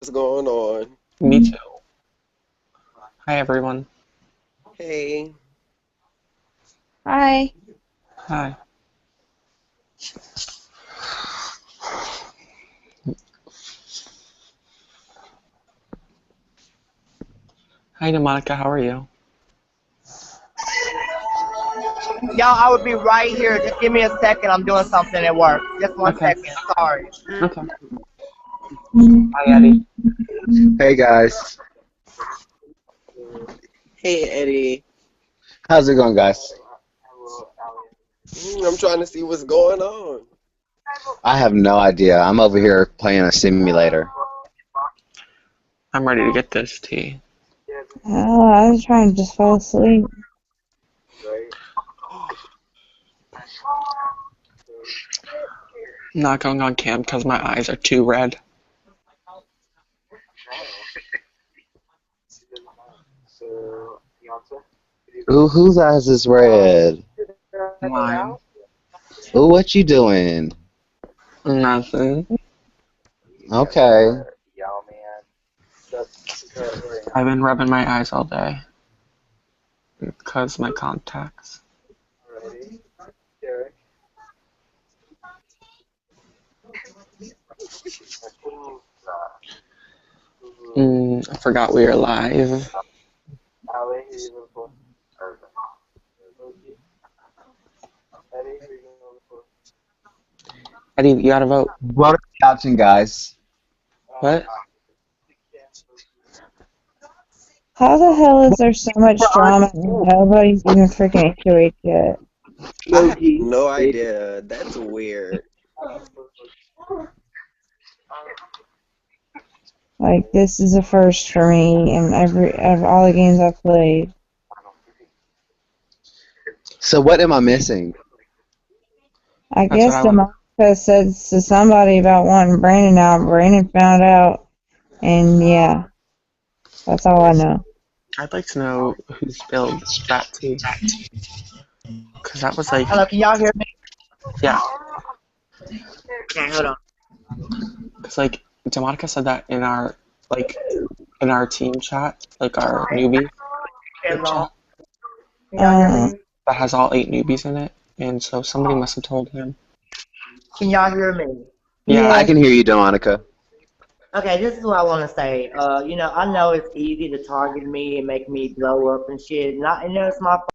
What's going on? Me too. Hi, everyone. Hey, Hi. Hi. Hi, Monica. How are you? Y'all, I would be right here. Just give me a second. I'm doing something at work. Just one Okay. second. Sorry. Okay. Hi, Eddie. Hey guys, hey Eddie. how's it going, guys? I'm trying to see what's going on. I have no idea. I'm over here playing a simulator. I'm ready to get this tea. Oh, I was trying to just fall asleep. I'm not going on cam because my eyes are too red. Ooh, whose eyes is red? Mine. Ooh, what you doing? Nothing. Okay. I've been rubbing my eyes all day because my contacts. I forgot we were live. Eddie, you gotta vote. What are the option, guys? What? How the hell is there so much drama and nobody's even freaking HOH yet? I have no idea. That's weird. Like, this is a first for me in of all the games I've played. So what am I missing? I That's what guess I the want. Monica said to somebody about wanting Brandon out. Brandon found out, and yeah, that's all I know. I'd like to know who spilled that tea. Because that was like, Hello, can y'all hear me? yeah. Okay, hold on. Because like, Demonica said that in our team chat, like our newbie group Hello. chat, Can y'all hear me? that has all 8 newbies in it. And so somebody must have told him. Can y'all hear me? Yeah. I Yeah. can hear you, Domonica. Okay, this is what I want to say. I know it's easy to target me and make me blow up and shit. Not, and it's my fault.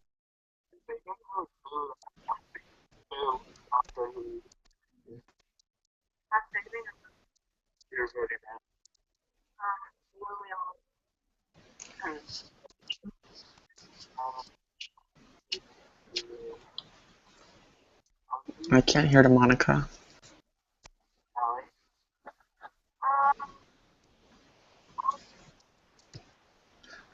I can't hear Demonica.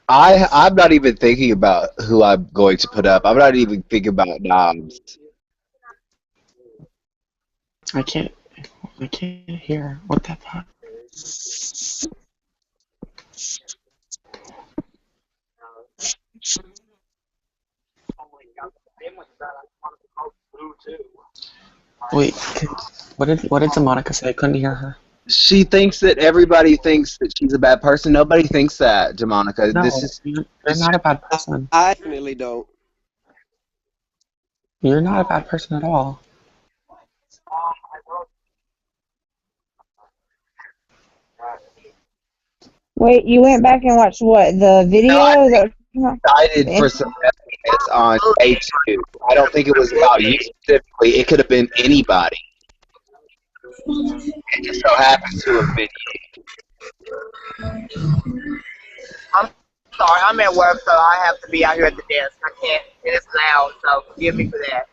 I'm not even thinking about who I'm going to put up. I'm not even thinking about knobs. I can't hear. What the fuck? Wait, what did Demonica say? I couldn't hear her. She thinks that everybody thinks that she's a bad person. Nobody thinks that, Demonica. This No, is you're this. not a bad person. I definitely don't. You're not a bad person at all. Wait, you went back and watched what? The No, video? I Is that what you're talking excited about? for some evidence on day two. I don't think it was about you specifically. It could have been anybody. It just so happens to have been I'm sorry, I'm at work, so I have to be out here at the desk. I can't, and it's loud, so forgive me for that.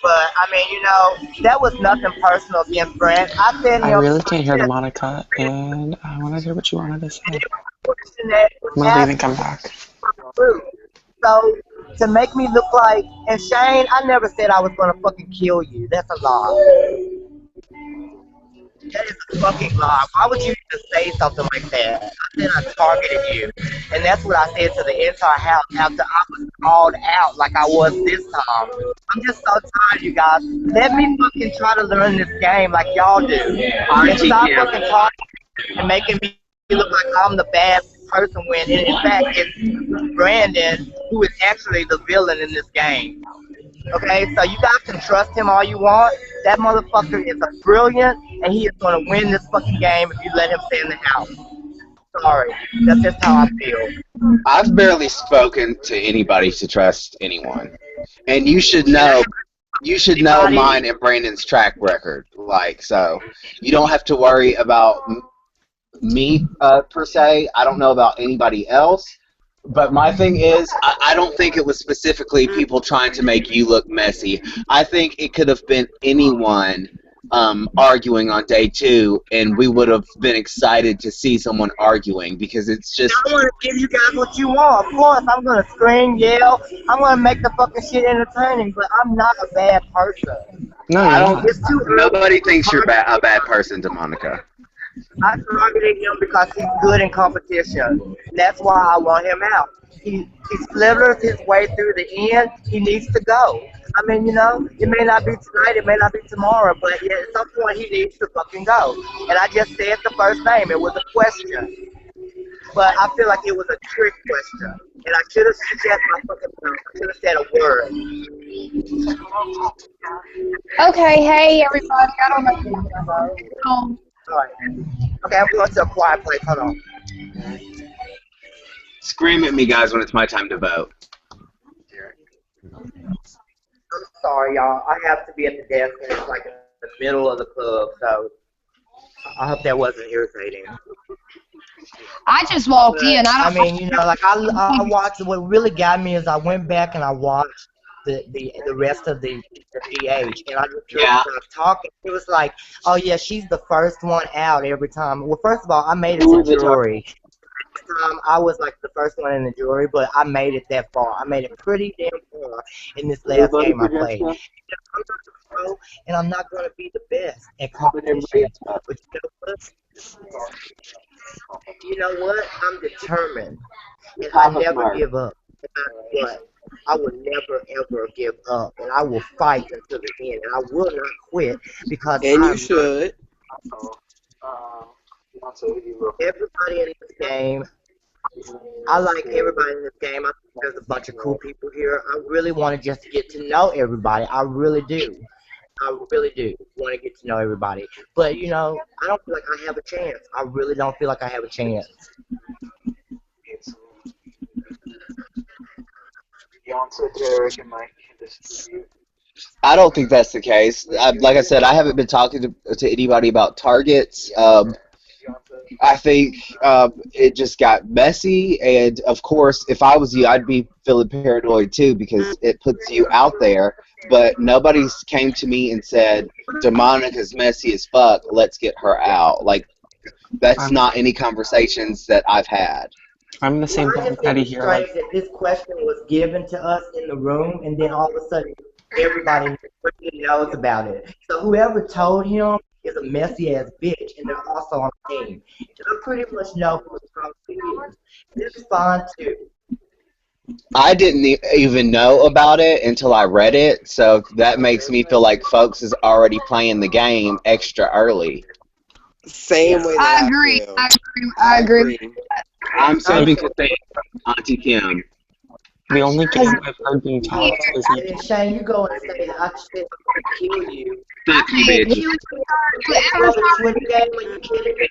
But I mean, that was nothing personal against Brent. I said I him really can't hear Demonica, and I want to hear what you wanted to say. and I'm it was a question that was gonna leave and asked come back. through. So to make me look like, and Shane, I never said I was gonna fucking kill you. That's a lie. That is a fucking lie. Why would you even say something like that? I said I targeted you, and that's what I said to the entire house after I was called out like I was this time. I'm just so tired, you guys. Let me fucking try to learn this game like y'all do. And stop fucking talking and making me me look like I'm the bad person when in fact it's Brandon who is actually the villain in this game. Okay, so you guys can trust him all you want. That motherfucker is a brilliant, and he is going to win this fucking game if you let him stay in the house. Sorry, that's just how I feel. I've barely spoken to anybody to trust anyone, and you should know. You should know mine and Brandon's track record. Like, so you don't have to worry about me per se. I don't know about anybody else. But my thing is, I don't think it was specifically people trying to make you look messy. I think it could have been anyone arguing on day 2, and we would have been excited to see someone arguing because it's just. I want to give you guys what you want. Of course, I'm going to scream, yell. I'm going to make the fucking shit entertaining, but I'm not a bad person. No, I you're don't. not. It's too Nobody thinks you're a bad person, DeMonica. I targeted him because he's good in competition. That's why I want him out. He slithers his way through the end. He needs to go. I mean, you know, it may not be tonight, it may not be tomorrow, but yeah, at some point he needs to fucking go. And I just said the first name. It was a question. But I feel like it was a trick question. And I should have said my fucking mouth. I should have said a word. Okay, hey everybody. I don't know. Alright. Okay, I'm going to a quiet place. Hold on. Scream at me, guys, when it's my time to vote. I'm sorry, y'all. I have to be at the desk, and it's like in the middle of the club, so I hope that wasn't irritating. I just walked in. I mean, you know, like I watched. What really got me is I went back and I watched the rest of the GH, and I just started talking. It was like, oh yeah, she's the first one out every time. Well, first of all, I made it to jury. I was like the first one in the jury, but I made it that far. I made it pretty damn far in this last game I played. I'm not a pro, and I'm not going to be the best at competition. But you know what? I'm determined, and I never give up. But I will never ever give up, and I will fight until the end, and I will not quit because you should. Everybody in this game, I like everybody in this game. I think there's a bunch of cool people here. I really want to just get to know everybody. I really do. I really do want to get to know everybody. But, you know, I don't feel like I have a chance. I really don't feel like I have a chance. I don't think that's the case. Like I said, I haven't been talking to anybody about targets. I think it just got messy, and of course, if I was you, I'd be feeling paranoid too because it puts you out there. But nobody came to me and said, "DeMonica's messy as fuck. Let's get her out." Like that's not any conversations that I've had. I'm the same thing Patty here. Like, that this question was given to us in the room, and then all of a sudden, everybody knows about it. So whoever told him is a messy ass bitch, and they're also on the team. And I pretty much know who it probably is. It's fine too. I didn't even know about it until I read it, so that makes me feel like folks is already playing the game extra early. Same way that I agree. I'm saving to say Auntie Kim. The only game I've heard being talked is And Shane, you go and say I should kill you. Fuck you, bitch. You go to Twitter game when you kidding me?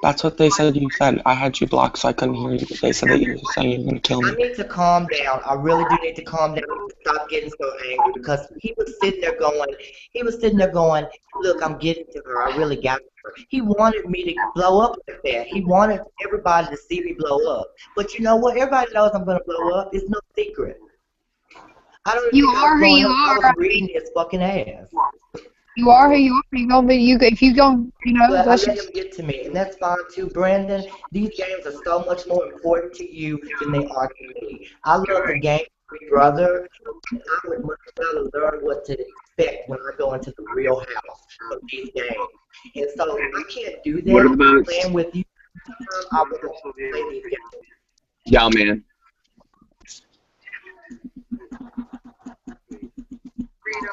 that's what they said you said. I had you blocked so I couldn't hear you, but they said that you were saying you were going to kill I me. need to calm down. I really do need to calm down and stop getting so angry because he was sitting there going, look, I'm getting to her. I really got to her. He wanted me to blow up like that. He wanted everybody to see me blow up. But you know what? Everybody knows I'm going to blow up. It's no secret. I don't You think are who you I was are. reading his fucking ass. You are who you are. You gonna be you. If you don't, you know. But I Let's let just, him get to me, and that's fine too, Brandon. These games are so much more important to you than they are to me. I love the game, brother. I would much rather learn what to expect when I go into the real house of these games. And so I can't do What that. about Playing with you, I would play these games. y'all, man?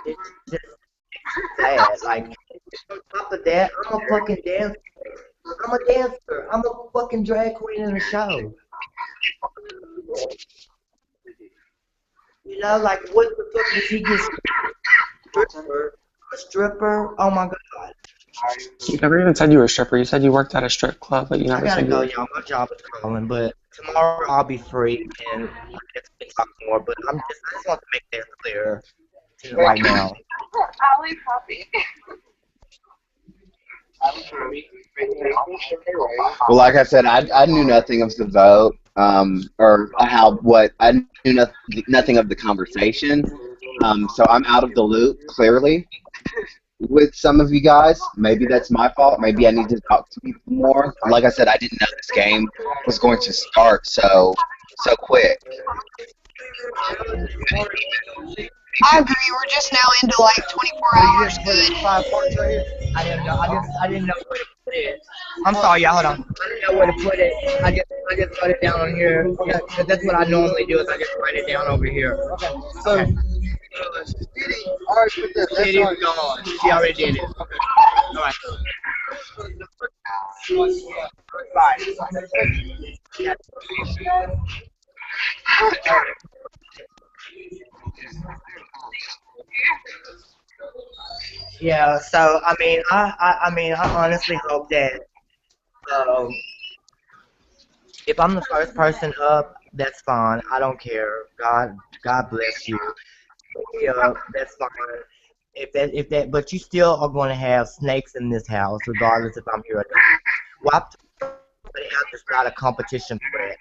It's just sad. Like, on top of that, I'm a fucking dancer. I'm a dancer. I'm a fucking drag queen in a show. You know, like what the fuck does he get? Stripper? A stripper? Oh my god. You never even said you were a stripper. You said you worked at a strip club, but you I never gotta said you go, were. y'all. My job is calling, but tomorrow I'll be free and I guess we can talk more. But I just want to make that clear right now. Well, like I said, I knew nothing of the vote, or how what I knew nothing of the conversation. So I'm out of the loop clearly with some of you guys. Maybe that's my fault. Maybe I need to talk to people more. Like I said, I didn't know this game was going to start so quick. I agree. We're just now into like 24 hours. Put it 5 parts right here. I didn't know. I didn't know where to put it. I'm sorry, y'all. Hold on. I didn't know where to put it. I just wrote it down on here. Yeah, 'cause that's what I normally do. Is I just write it down over here. Okay. So, City's gone. She already did it. Okay. All right. Yeah. So I honestly hope that um, if I'm the first person up, that's fine. I don't care. God bless you. Yeah, that's fine. If that, but you still are going to have snakes in this house, regardless if I'm here or not. Why put it out that's not a competition threat?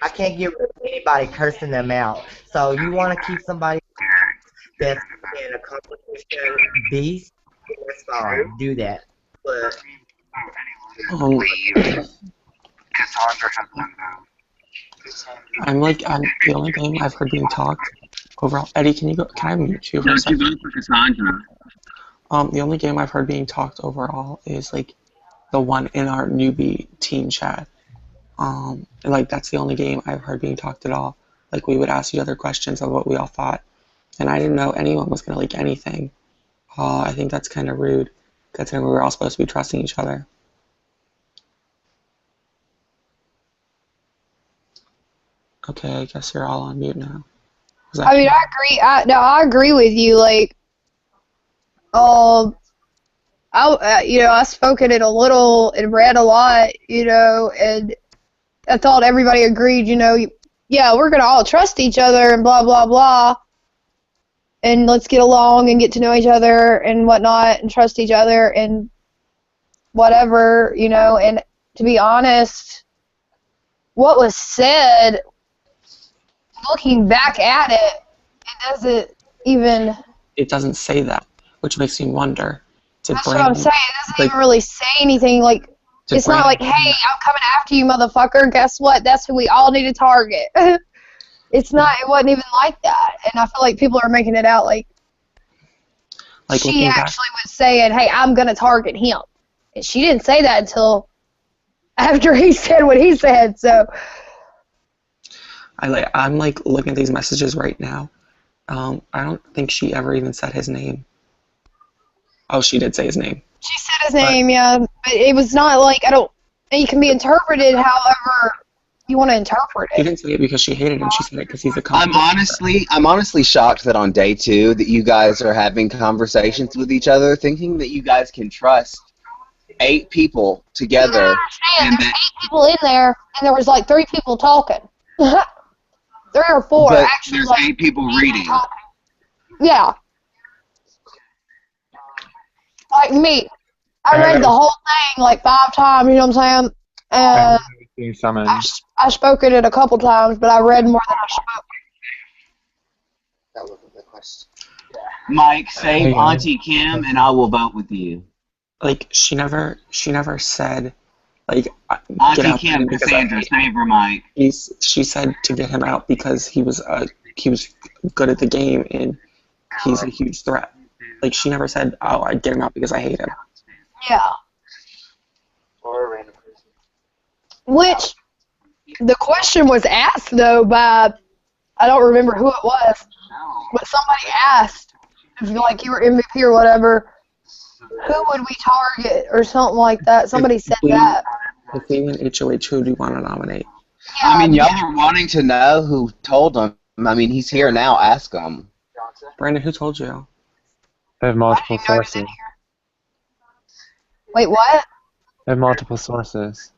I can't get rid of anybody cursing them out. So you want to keep somebody that's in a competition beast? That's fine. Do that. But Um, I'm the only game I've heard being talked overall. Eddie, can you go? Can I mute you for a second? The only game I've heard being talked overall is like the one in our newbie team chat. And like that's the only game I've heard being talked at all. Like we would ask each other questions of what we all thought, and I didn't know anyone was gonna leak anything. I think that's kind of rude, considering we were all supposed to be trusting each other. Okay, I guess you're all on mute now. I mean, I agree. I agree with you. Like, I've spoken it a little and read a lot, and I thought everybody agreed, yeah, we're gonna all trust each other and blah blah blah, and let's get along and get to know each other and whatnot and trust each other and whatever, and to be honest, what was said, looking back at it, it doesn't say that, which makes me wonder. That's what I'm saying. It doesn't even really say anything. Like, it's not like, hey, I'm coming after you, motherfucker. Guess what? That's who we all need to target. It wasn't even like that. And I feel like people are making it out like she actually was saying, hey, I'm going to target him. And she didn't say that until after he said what he said, so. I'm like looking at these messages right now. I don't think she ever even said his name. Oh, she did say his name. She said his name, yeah. But it was not like, it can be interpreted however you want to interpret it. She didn't say it because she hated him. She said it because he's a I'm honestly shocked that on day 2 that you guys are having conversations with each other, thinking that you guys can trust 8 people together. And there's 8 people in there, and there was like 3 people talking. 3 or 4, but actually. There's like, 8 people reading. Yeah. Like me. I read the whole thing like 5 times, you know what I'm saying? And I spoke it a couple times, but I read more than I spoke. Mike, save Auntie Kim, and I will vote with you. Like she never said, like Auntie Kim, Cassandra, save her, Mike. She said to get him out because he was good at the game and he's a huge threat. Like she never said, "Oh, I'd get him out because I hate him." Yeah. Or a random person. Which the question was asked though by, I don't remember who it was. but somebody asked if like you were MVP or whatever, who would we target or something like that. Somebody said that. If we win HOH, who do you want to nominate? Yeah, I mean, y'all are wanting to know who told him. I mean, he's here now. Ask him. Brandon, who told you? I have multiple I didn't even know he was in sources. here. Wait, what? I have multiple sources.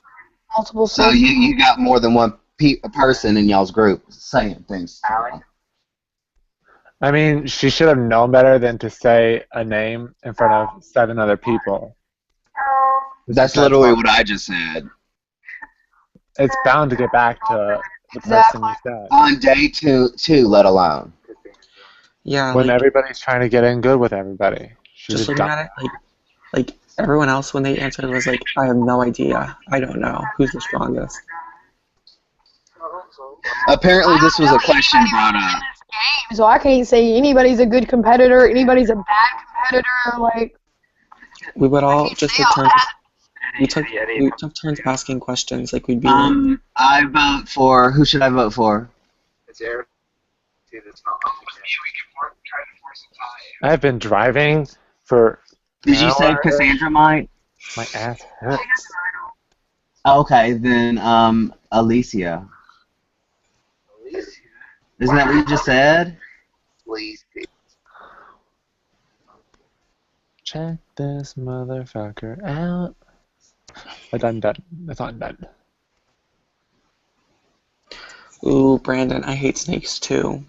Multiple So sources. you got more than one person in y'all's group saying things. I mean, she should have known better than to say a name in front of 7 other people. That's literally what I just said. It's bound to get back to the person you said. On day two, let alone. Yeah, When like, everybody's trying to get in good with everybody. She just was looking dumb. at it, like everyone else when they answered was like, I have no idea. I don't know. Who's the strongest? Apparently, this was a question brought up. So I can't say anybody's a good competitor, anybody's a bad competitor. Like, We would all just take turns. We took Yeah, turns asking questions. Like we'd be like, I vote for. Who should I vote for? it's Eric. See, that's not I have been driving for Did you say hours. Cassandra might? My ass hurts. Okay, then Alicia. Isn't that what you just said? Please. Check this motherfucker out. I'm done. That's not done. ooh, Brandon, I hate snakes too.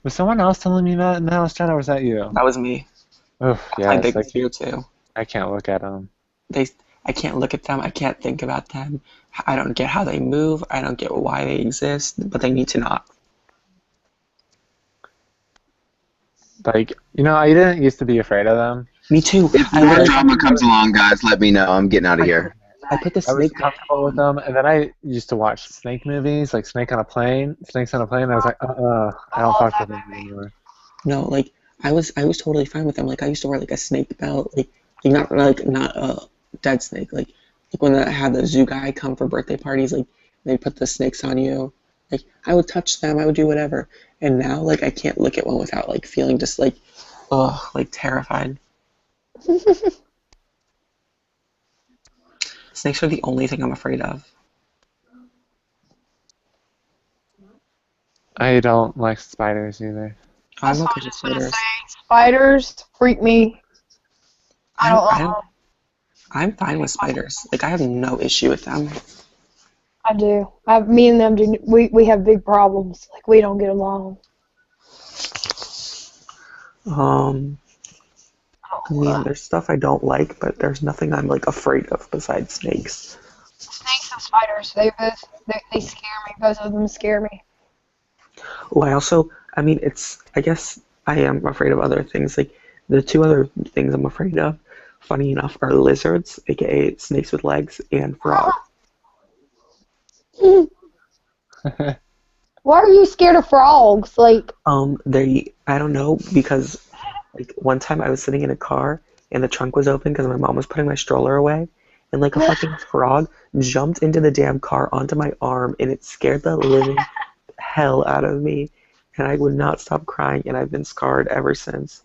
Was someone else telling me that in the house chat, or was that you? That was me. Oh, My yeah. biggest fear too. I can't look at them. I can't look at them. I can't think about them. I don't get how they move. I don't get why they exist, but they need to not. Like, I didn't used to be afraid of them. Me too. If I more literally drama comes along, guys, let me know. I'm getting out of here. I put the I was snake. comfortable with them, and then I used to watch snake movies, like Snakes on a Plane, and I was like, I don't fuck with them anymore. No, like I was totally fine with them. Like I used to wear like a snake belt, not a dead snake. Like when I had the zoo guy come for birthday parties, like they put the snakes on you. Like I would touch them, I would do whatever. And now like I can't look at one without like feeling just like, like terrified. Snakes are the only thing I'm afraid of. I don't like spiders either. I'm that's what okay I with was gonna spiders. say. Spiders freak me. I don't know. I'm fine with spiders. Like I have no issue with them. I do. Me and them do. We have big problems. Like we don't get along. I mean, there's stuff I don't like, but there's nothing I'm like afraid of besides snakes. Snakes and spiders. They scare me. Both of them scare me. Oh, I guess I am afraid of other things. Like the two other things I'm afraid of, funny enough, are lizards, aka snakes with legs, and frogs. Why are you scared of frogs? Like, I don't know, because like one time I was sitting in a car and the trunk was open because my mom was putting my stroller away, and like a fucking frog jumped into the damn car onto my arm, and it scared the living hell out of me, and I would not stop crying, and I've been scarred ever since.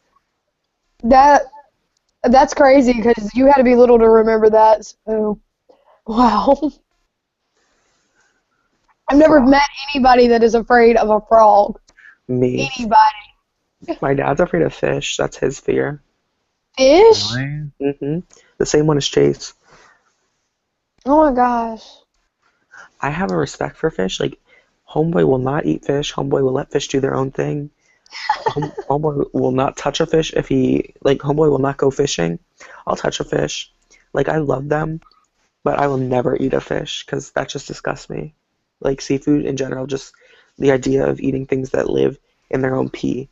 that's crazy because you had to be little to remember that. So, wow. I've never met anybody that is afraid of a frog. Me. Anybody. My dad's afraid of fish. That's his fear. Fish? The same one as Chase. Oh my gosh. I have a respect for fish. Like, homeboy will not eat fish. Homeboy will let fish do their own thing. Homeboy will not touch a fish if homeboy will not go fishing. I'll touch a fish. Like, I love them, but I will never eat a fish because that just disgusts me. Like, seafood in general, just the idea of eating things that live in their own pee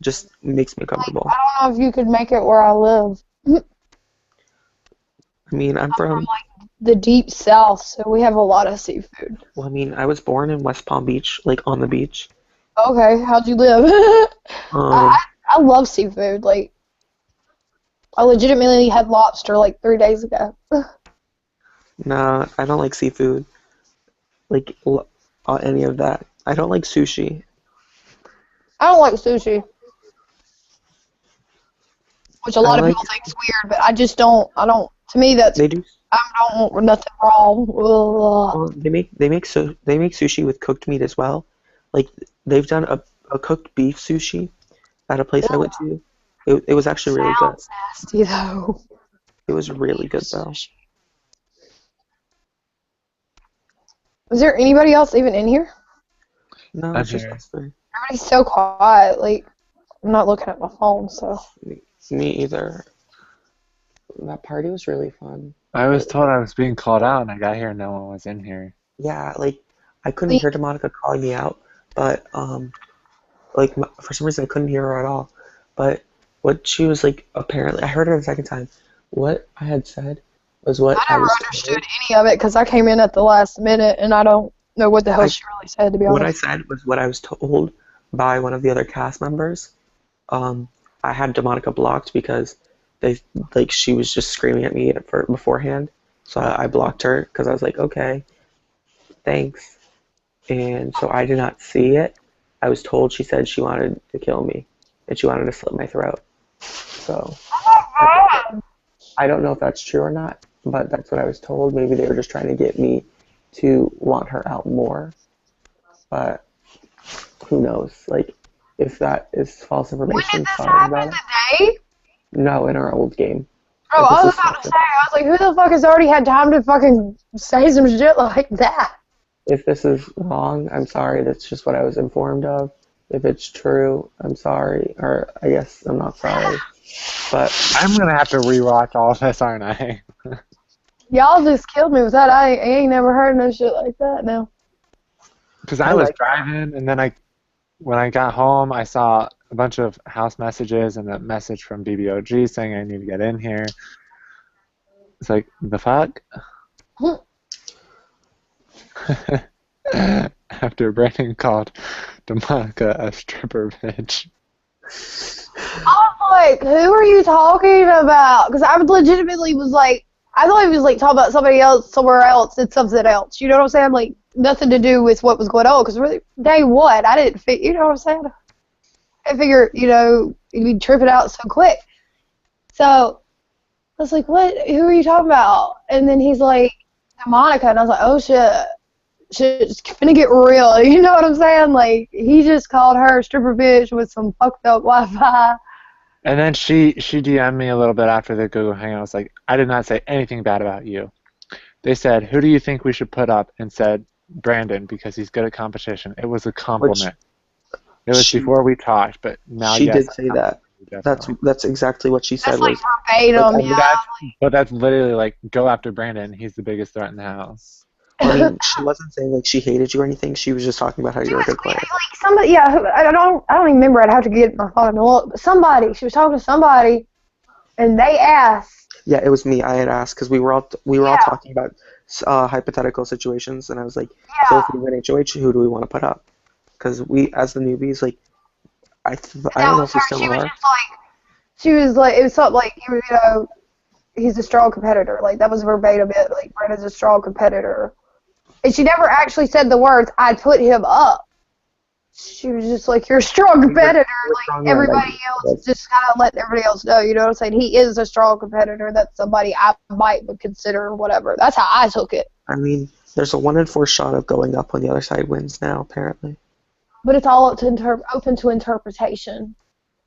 just makes me uncomfortable. I don't know if you could make it where I live. I mean, I'm from like the deep south, so we have a lot of seafood. Well, I mean, I was born in West Palm Beach, like on the beach. Okay, how'd you live? I love seafood. Like, I legitimately had lobster like 3 days ago. Nah, I don't like seafood. Like any of that. I don't like sushi. I don't like sushi, which a lot of like people think is weird, but I just don't. I don't. To me, that's they do. I don't want nothing raw. Ugh. Well, they make sushi with cooked meat as well. Like they've done a cooked beef sushi at a place I went to. It was actually really good. Sounds nasty though. It was really good though. Is there anybody else even in here? No, I'm it's just here. us three. Everybody's so quiet. Like I'm not looking at my phone, so. Me either. That party was really fun. I was told I was being called out, and I got here and no one was in here. Yeah, like I couldn't hear DeMonica calling me out, but like for some reason I couldn't hear her at all. But what she was like, apparently I heard her the second time. What I had said was what I I never was understood told. any of it because I came in at the last minute and I don't know what the hell she really said, to be What I honest. said was what I was told by one of the other cast members. I had DeMonica blocked because she was just screaming at me beforehand. So I blocked her because I was like, okay, thanks. And so I did not see it. I was told she said she wanted to kill me and she wanted to slit my throat. So I don't know if that's true or not, but that's what I was told. Maybe they were just trying to get me to want her out more. But who knows? Like, if that is false When did information, this sorry happen about it. today? No, in our old game. Bro, But I this was is about to false. say, I was like, who the fuck has already had time to fucking say some shit like that? If this is wrong, I'm sorry. That's just what I was informed of. If it's true, I'm sorry. Or I guess I'm not sorry. But I'm gonna have to rewatch all of this, aren't I? Y'all just killed me with that. I ain't never heard no shit like that now. Because I I was like driving, and then when I got home, I saw a bunch of house messages and a message from BBOG saying I need to get in here. It's like, the fuck? After Brandon called DeMonica a stripper bitch. I was like, who are you talking about? Because I legitimately was like, I thought he was like talking about somebody else somewhere else and something else. You know what I'm saying? Like, nothing to do with what was going on. Because really, day one, I didn't figure, you know what I'm saying? I figure, you know, you'd be tripping out so quick. So I was like, what? Who are you talking about? And then he's like, Monica. And I was like, oh shit. Shit's gonna get real. You know what I'm saying? Like, he just called her a stripper bitch with some fucked up Wi-Fi. And then she DM'd me a little bit after the Google Hangout. I was like, I did not say anything bad about you. They said, who do you think we should put up? And said, Brandon, because he's good at competition. It was a compliment. It was before we talked, but now she yes. did say that. That's exactly what she said. That's like Was verbatim, like, yeah. But that's literally like, go after Brandon. He's the biggest threat in the house. I mean, she wasn't saying like she hated you or anything. She was just talking about how you're a good player. Like somebody, yeah, I don't even remember. I'd have to get my phone and look. But somebody, she was talking to somebody, and they asked. Yeah, it was me. I had asked because we were all talking about hypothetical situations, and I was like, so if we win HOH, who do we want to put up? Because we, as the newbies, like, I don't know if we still She was are. just like, she was like, it was something like, you know, he's a strong competitor. Like, that was verbatim it. Like, Brandon's a strong competitor. And she never actually said the words, I'd put him up. She was just like, you're a strong competitor. Like, everybody else just kind of letting everybody else know, you know what I'm saying? He is a strong competitor. That's somebody I might would consider whatever. That's how I took it. I mean, there's a 1 in 4 shot of going up when the other side wins now, apparently. But it's all open to interpretation.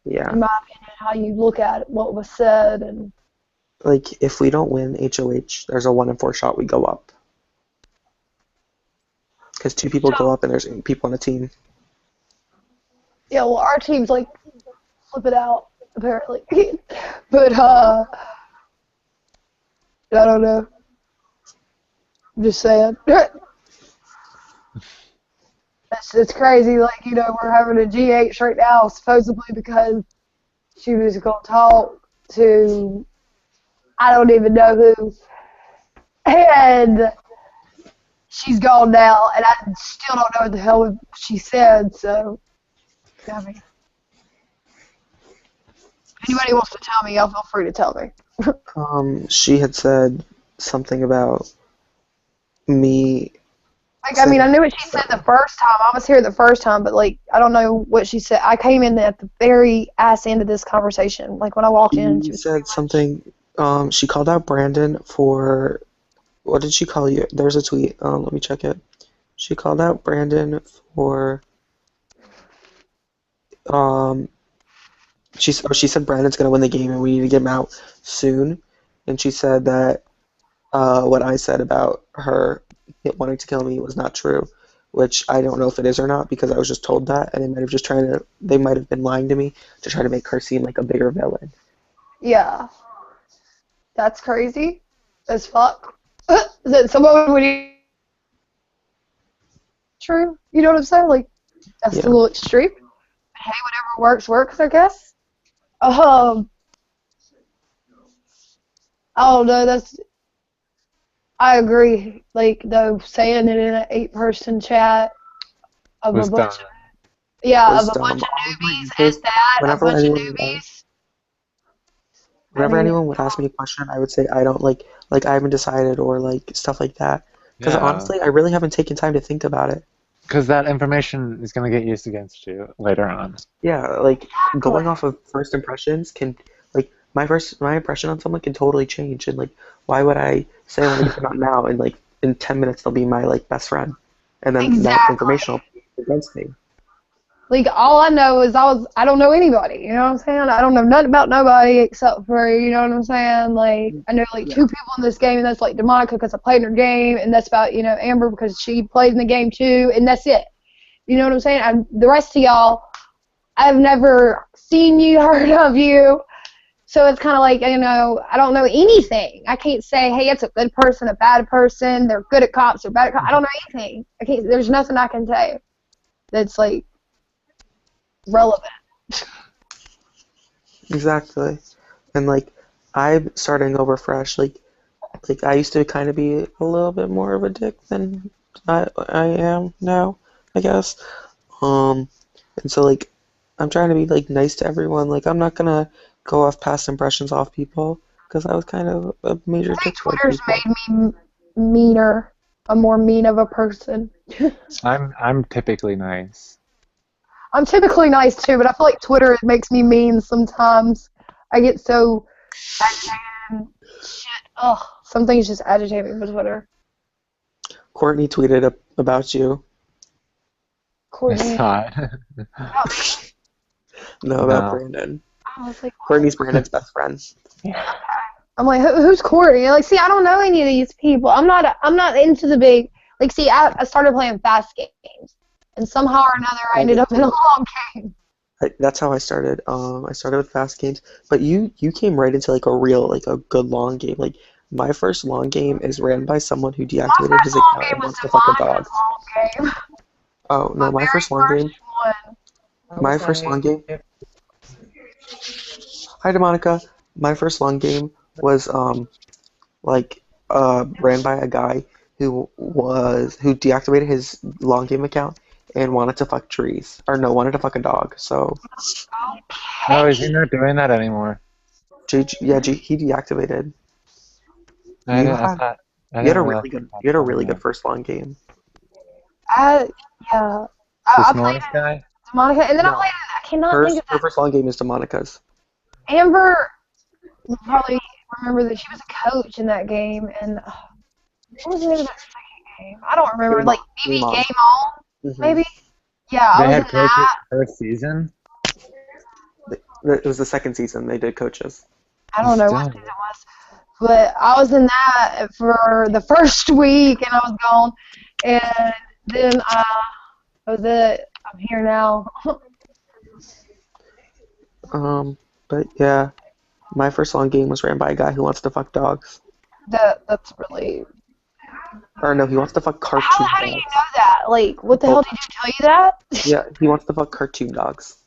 Yeah. In my opinion, how you look at it, what was said. And like, if we don't win HOH, there's a 1 in 4 shot we go up. Because 2 people go up and there's 8 people on a team. Yeah, well, our team's like flip it out apparently, but I don't know. I'm just saying. It's crazy. Like, you know, we're having a GH right now supposedly because she was gonna talk to I don't even know who, and she's gone now, and I still don't know what the hell she said. So. I mean, if anybody wants to tell me, y'all feel free to tell me. She had said something about me. Like, I mean, I knew what she said the first time. I was here the first time, but, like, I don't know what she said. I came in at the very ass end of this conversation. Like, when I walked in, she She was said something. She called out Brandon for. What did she call you? There's a tweet. Let me check it. She called out Brandon for. Um, she said Brandon's gonna win the game and we need to get him out soon. And she said that what I said about her wanting to kill me was not true, which I don't know if it is or not because I was just told that, and they might have been lying to me to try to make her seem like a bigger villain. Yeah. That's crazy as fuck. That someone would true. You know what I'm saying? Like, that's Yeah. a little extreme. But hey, whatever works, I guess. I don't know, I agree. Like, though, saying it in an 8-person chat of a Was bunch dumb. of, yeah, Was of a bunch dumb. of All of my newbies answers, at that, a whenever bunch of anyone would newbies. I whenever mean, anyone would ask me a question, I would say I don't like I haven't decided or like stuff like that. Because Yeah. honestly, I really haven't taken time to think about it. Because that information is going to get used against you later on. Yeah, like going off of first impressions can like my impression on someone can totally change and like why would I say I want to get them out now and like in 10 minutes they'll be my like best friend and then that information will be against me. like, all I know is I don't know anybody, you know what I'm saying? I don't know nothing about nobody except for, you know what I'm saying? Like, I know, like, 2 people in this game, and that's, like, Demonica because I played in her game, and that's about, you know, Amber because she played in the game, too, and that's it. You know what I'm saying? The rest of y'all, I've never seen you, heard of you, so it's kind of like, you know, I don't know anything. I can't say, hey, it's a good person, a bad person, they're good at cops, they're bad at cops. I don't know anything. There's nothing I can say that's, like, relevant. Exactly. And like I'm starting over fresh. Like I used to kind of be a little bit more of a dick than I am now, I guess. Um, and so like I'm trying to be like nice to everyone. Like I'm not gonna go off past impressions off people because I was kind of a major I think dick towards Twitter's people. made me meaner, a more mean of a person. I'm typically nice. I'm typically nice too, but I feel like Twitter makes me mean sometimes. I get so agitated and shit. Ugh, some things just agitate me with Twitter. Courtney tweeted about you. I Courtney, saw it. about me. No, about No. Brandon. I was like, what? Courtney's Brandon's best friend. I'm like, who's Courtney? Like, see, I don't know any of these people. I'm not into the big. Like, see, I started playing fast games, and somehow or another, I ended up in a long game. That's how I started. I started with fast games, but you came right into like a real like a good long game. Like my first long game is ran by someone who My deactivated first his long account game and was wants to fuck a Demonica's dog. long game. Oh no, My very first one. my first long game. Hi, Demonica. My first long game was like ran by a guy who deactivated his long game account and wanted to fuck trees or no wanted to fuck a dog. So Oh, is he not doing that anymore? He deactivated. I You didn't. I had thought. I you had didn't a realize. you had a really good first long game. Yeah. The I played smallest guy. Demonica, and then I No, played. I cannot think of her that. first long game is Demonica's. Amber will probably remember that she was a coach in that game, and what was the name of that second game? I don't remember. Game Like on. maybe Game on. Game On, hmm maybe. Yeah, I They was in had coaches that. first season. It was the second season they did coaches. I don't know what Still. season it was, but I was in that for the first week, and I was gone, and then that was it. I'm here now. But yeah, my first long game was ran by a guy who wants to fuck dogs. That's really. Or no, he wants to fuck cartoon How do you dogs. know that? Like, what the hell did you tell you that? Yeah, he wants to fuck cartoon dogs.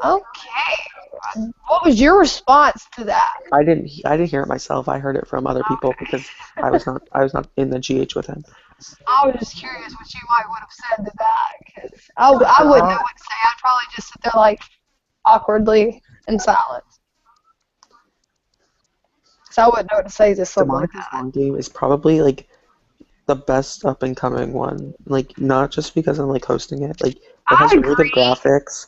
Okay. What was your response to that? I didn't hear it myself. I heard it from other people because I was not in the GH with him. I was just curious what you might would have said to that, because I wouldn't know what to say. I'd probably just sit there like awkwardly in silence. So I wouldn't know what to say to something like Demonica's that. long game is probably like the best up and coming one. Like not just because I'm like hosting it. Like it I has really good agree. graphics.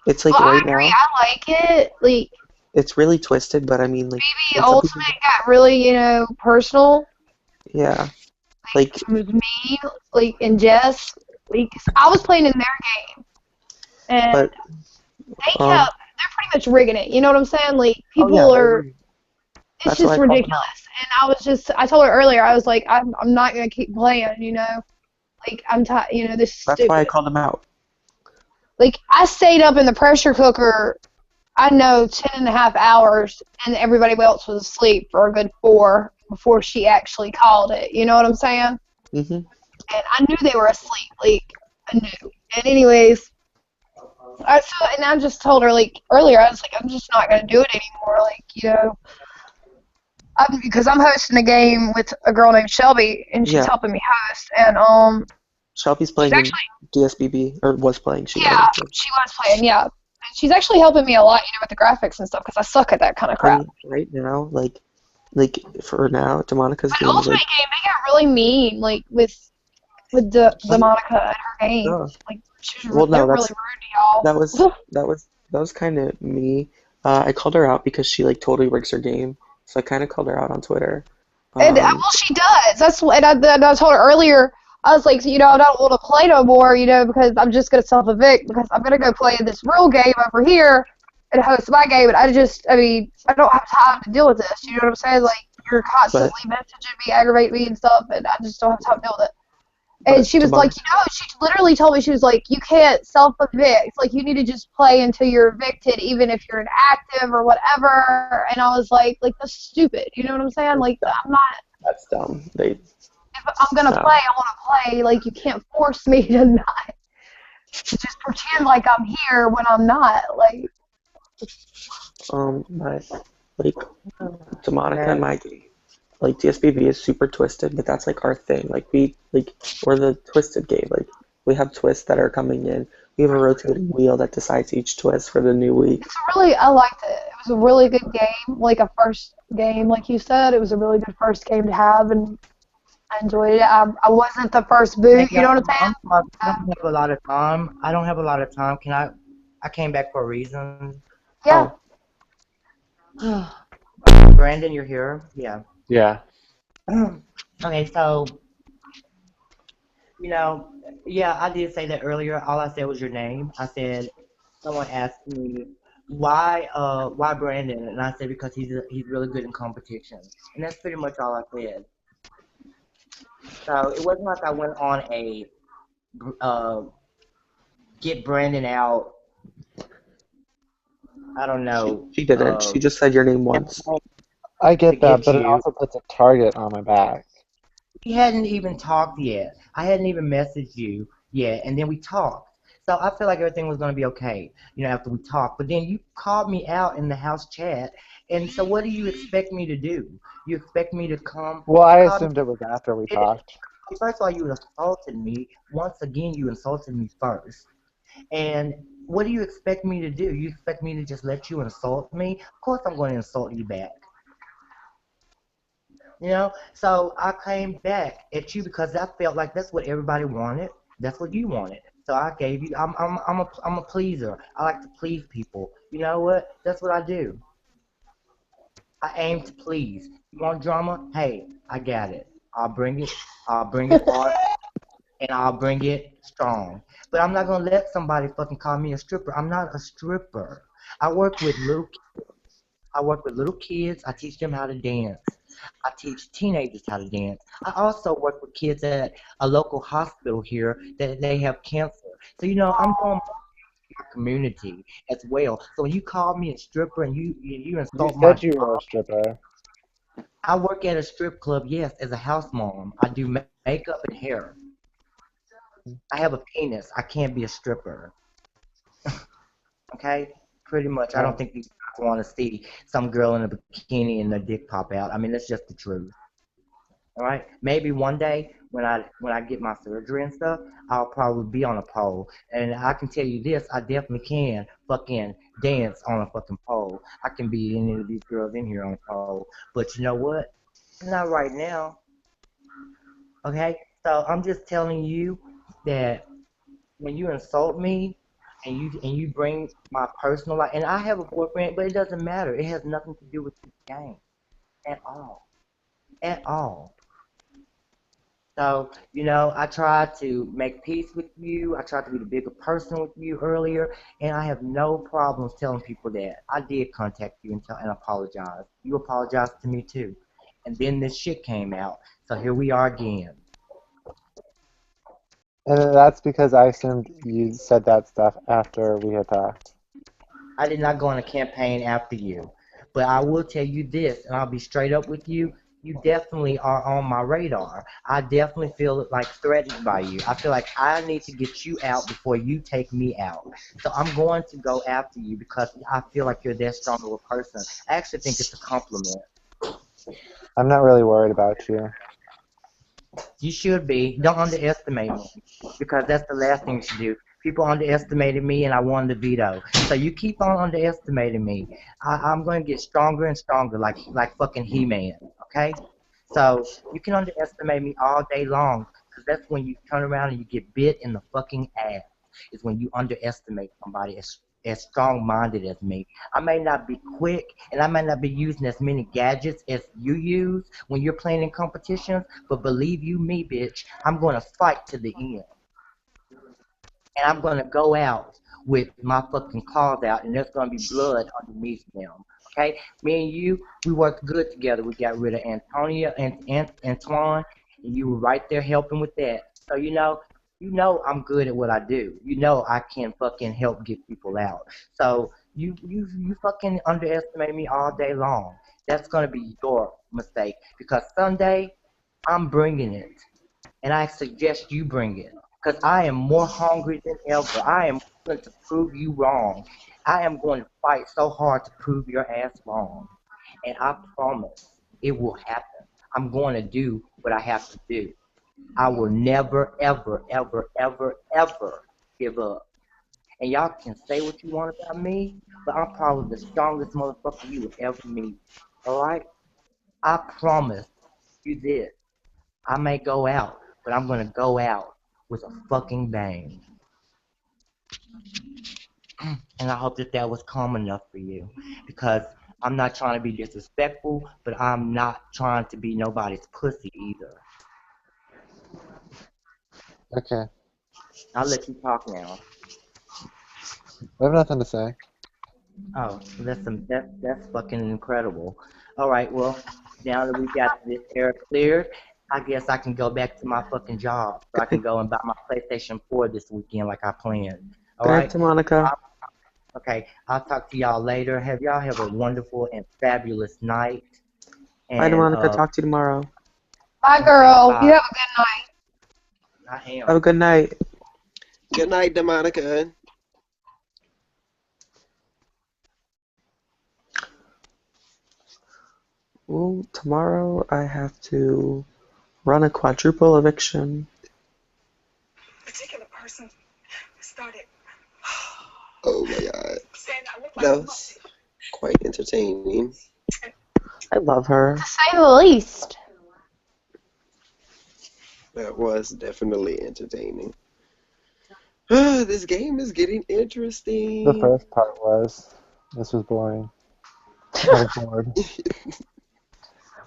It's like Well, I right agree. now, I like it. Like it's really twisted, but I mean like maybe when some people Ultimate got really, personal. yeah. Like It was me, like, and Jess. Like, 'cause I was playing in their game, and but they're pretty much rigging it. You know what I'm saying? Like, oh yeah, people are. It's that's why just I called them out. ridiculous. And I told her earlier, I was like, I'm not gonna keep playing. Like I'm tired. This is That's why I stupid. called them out. Like I stayed up in the pressure cooker. I know 10.5 hours, and everybody else was asleep for a good 4 before she actually called it. You know what I'm saying? Mhm. And I knew they were asleep. Like I knew. And anyways, I just told her like earlier. I was like, I'm just not gonna do it anymore. Like because I'm hosting a game with a girl named Shelby, and she's Yeah. helping me host. And Shelby's she's playing in actually DSBB or was playing. She yeah, already did. she was playing yeah. And she's actually helping me a lot, with the graphics and stuff, because I suck at that kind of crap. And right now, like for now, Demonica's But game is Ultimate like Game, they got really mean, like with the Monica and her games. oh, Like well they're no, really rude to y'all. that was kind of me. I called her out because she like totally rigs her game, so I kind of called her out on Twitter. And well, she does. That's what and I told her earlier. I was like, I don't want to play no more, because I'm just gonna self-evict because I'm gonna go play this real game over here and host my game. And I don't have time to deal with this. You know what I'm saying? Like you're constantly messaging me, aggravating me and stuff, and I just don't have time to deal with it. And she was like, she literally told me, she was like, you can't self-evict. Like, you need to just play until you're evicted, even if you're inactive or whatever. And I was like, that's stupid. You know what I'm saying? Like, I'm not. That's dumb. If I'm going to play, I want to play. Like, you can't force me to not. To just pretend like I'm here when I'm not. Like. But, like, Demonica and my game. Like DSBV is super twisted, but that's like our thing. We're the twisted game. Like we have twists that are coming in. We have a rotating wheel that decides each twist for the new week. I liked it. It was a really good game, like a first game, like you said. It was a really good first game to have, and I enjoyed it. I wasn't the first boot, you know what I'm saying? I don't have a lot of time. I don't have a lot of time. I came back for a reason. Yeah. Brandon, you're here? Yeah. Yeah. Okay, so, yeah, I did say that earlier. All I said was your name. I said, someone asked me, why Brandon? And I said, because he's really good in competition. And that's pretty much all I said. So it wasn't like I went on a get Brandon out. I don't know. She didn't. She just said your name once. I get that, get but it you. also puts a target on my back. We hadn't even talked yet. I hadn't even messaged you yet, and then we talked. So I feel like everything was going to be okay, after we talked. But then you called me out in the house chat, and so what do you expect me to do? You expect me to come? Well, I assumed it was after we talked. First of all, you insulted me. Once again, you insulted me first. And what do you expect me to do? You expect me to just let you insult me? Of course I'm going to insult you back. So I came back at you because I felt like that's what everybody wanted. That's what you wanted. So I gave you. I'm a pleaser. I like to please people. You know what? That's what I do. I aim to please. You want drama? Hey, I got it. I'll bring it. I'll bring it hard, and I'll bring it strong. But I'm not gonna let somebody fucking call me a stripper. I'm not a stripper. I work with little. I work with little kids. I teach them how to dance. I teach teenagers how to dance. I also work with kids at a local hospital here that they have cancer. So I'm doing my community as well. So when you call me a stripper and you You insult my said you were a stripper. I work at a strip club, yes, as a house mom. I do makeup and hair. I have a penis. I can't be a stripper. Okay? Pretty much. I don't think these guys want to see some girl in a bikini and their dick pop out. I mean, that's just the truth. All right? Maybe one day when I get my surgery and stuff, I'll probably be on a pole. And I can tell you this, I definitely can fucking dance on a fucking pole. I can be any of these girls in here on a pole. But you know what? Not right now. Okay? So I'm just telling you that when you insult me and you bring my personal life, and I have a boyfriend, but it doesn't matter. It has nothing to do with this game at all, at all. So, I tried to make peace with you. I tried to be the bigger person with you earlier, and I have no problems telling people that I did contact you and apologize. You apologized to me too. And then this shit came out. So here we are again. And that's because I assumed you said that stuff after we had talked. I did not go on a campaign after you. But I will tell you this, and I'll be straight up with you. You definitely are on my radar. I definitely feel like threatened by you. I feel like I need to get you out before you take me out. So I'm going to go after you because I feel like you're that strong of a person. I actually think it's a compliment. I'm not really worried about you. You should be. Don't underestimate me because that's the last thing you should do. People underestimated me and I won the veto. So you keep on underestimating me. I'm going to get stronger and stronger like fucking He-Man, okay? So you can underestimate me all day long because that's when you turn around and you get bit in the fucking ass. Is when you underestimate somebody as strong-minded as me. I may not be quick and I may not be using as many gadgets as you use when you're playing in competitions, but believe you me, bitch, I'm going to fight to the end. And I'm going to go out with my fucking claws out, and there's going to be blood underneath them. Okay? Me and you, we worked good together. We got rid of Antonia and Antoine, and you were right there helping with that. So, I'm good at what I do. You know I can fucking help get people out. So, you fucking underestimate me all day long. That's going to be your mistake because Sunday, I'm bringing it and I suggest you bring it because I am more hungry than ever. I am going to prove you wrong. I am going to fight so hard to prove your ass wrong. And I promise it will happen. I'm going to do what I have to do. I will never, ever, ever, ever, ever give up. And y'all can say what you want about me, but I'm probably the strongest motherfucker you would ever meet. Alright? I promise you this. I may go out, but I'm gonna go out with a fucking bang. And I hope that was calm enough for you, because I'm not trying to be disrespectful, but I'm not trying to be nobody's pussy either. Okay. I'll let you talk now. I have nothing to say. Oh, that's fucking incredible. All right, well, now that we got this air cleared, I guess I can go back to my fucking job, so I can go and buy my PlayStation 4 this weekend like I planned. All Back right. to Monica. Okay, I'll talk to y'all later. Y'all have a wonderful and fabulous night. Bye to And Monica. Talk to you tomorrow. Bye, okay, girl. bye. You have a good night. I am. Have a good night. Good night, Demonica. Well, tomorrow I have to run a quadruple eviction. Particular person started Oh my god. saying I look like That a was quite entertaining. I love her. To say the least. That was definitely entertaining. This game is getting interesting. The first part was. This was boring. I was bored.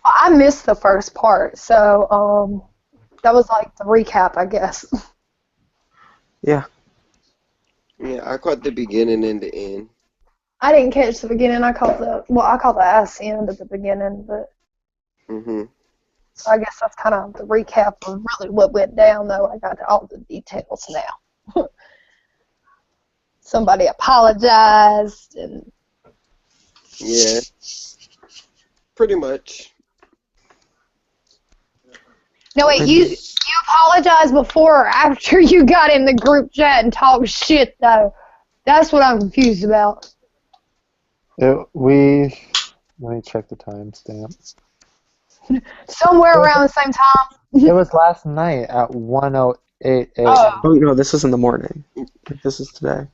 I missed the first part, so that was like the recap, I guess. Yeah. Yeah, I caught the beginning and the end. I didn't catch the beginning. I caught the ass end at the beginning, but so I guess that's kind of the recap of really what went down. Though I got all the details now. Somebody apologized, and Yeah. Pretty much. no, wait, you apologized before or after you got in the group chat and talked shit, though? That's what I'm confused about. Let me check the timestamp. Somewhere around the same time. It was last night at 1:08 a.m. Oh, no, this is in the morning. This is today.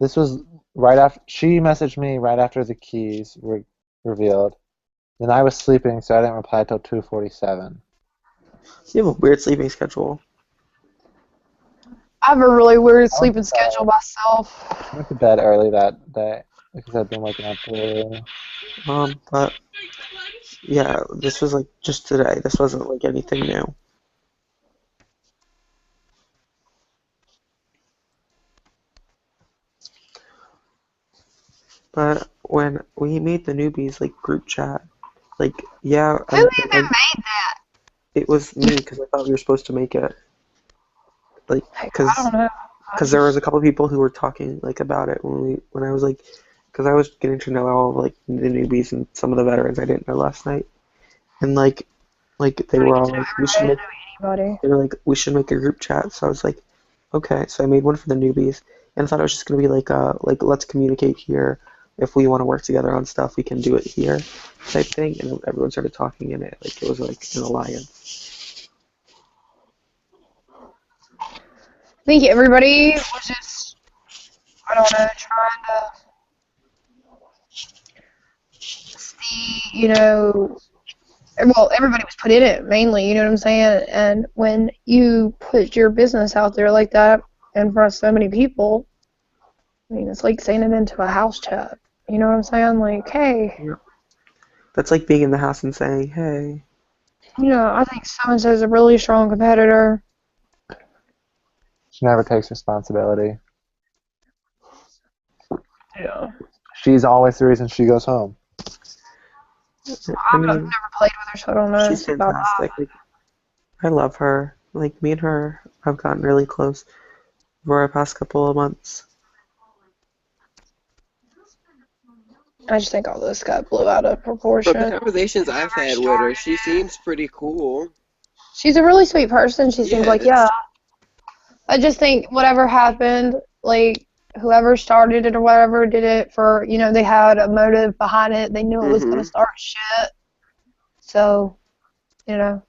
This was right after she messaged me right after the keys were revealed. Then I was sleeping, so I didn't reply till 2:47. You have a weird sleeping schedule. I have a really weird sleeping schedule myself. I went to bed early that day because I've been waking up early. But yeah, this was like just today. This wasn't like anything new. But when we made the newbies like group chat, like yeah, Who even made that? it was me because I thought we were supposed to make it. Like, Like, I don't know. because there was a couple people who were talking like about it when I was like, because I was getting to know all of, like the newbies and some of the veterans I didn't know last night, and like they were all like they were like we should make a group chat. So I was like, okay. So I made one for the newbies, and I thought it was just gonna be like let's communicate here. If we want to work together on stuff, we can do it here, type thing. And everyone started talking in it like it was like an alliance. I think everybody was just, I don't know, trying to see, you know, well, everybody was put in it mainly, you know what I'm saying? And when you put your business out there like that in front of so many people, I mean, it's like saying it into a house chat. You know what I'm saying? Like, hey, Yeah. That's like being in the house and saying, hey. you know, I think so-and-so's a really strong competitor. She never takes responsibility. Yeah. She's always the reason she goes home. I've never played with her, so I don't know. She's fantastic. Like, I love her. Like, me and her have gotten really close over our past couple of months. I just think all this got blew out of proportion. From the conversations I've had with her, she seems pretty cool. She's a really sweet person. She seems like, yeah. I just think whatever happened, like, whoever started it or whatever did it for, you know, they had a motive behind it. They knew it was going to start shit. So, you know,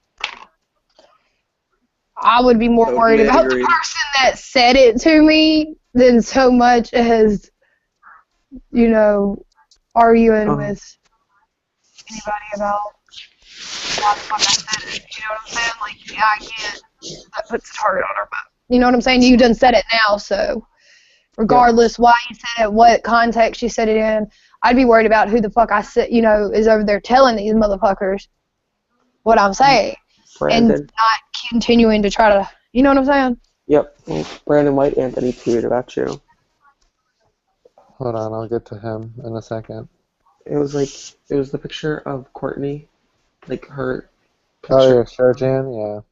I would be more worried about the person that said it to me than so much as, you know, arguing with anybody about why the fuck I said it. You know what I'm saying? Like, yeah, I get that puts a target on her, but you know what I'm saying? You done said it now, so regardless why you said it, what context you said it in, I'd be worried about who the fuck I said, you know, is over there telling these motherfuckers what I'm saying. Brandon. And not continuing to try to, you know what I'm saying? Yep. Well, Brandon White Anthony tweeted about you. Hold on, I'll get to him in a second. It was the picture of Courtney, like her picture. Oh, your Sherjan?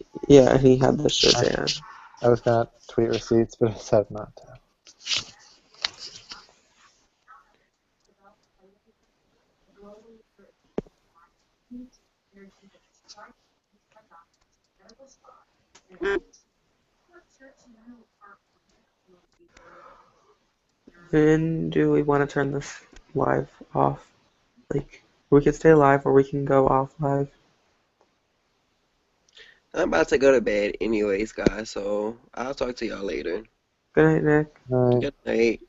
Yeah. Yeah, and he had the Sherjan. I was gonna tweet receipts, but I said not to. And do we want to turn this live off? Like, we can stay live or we can go off live. I'm about to go to bed anyways, guys, so I'll talk to y'all later. Good night, Nick. Night. Good night.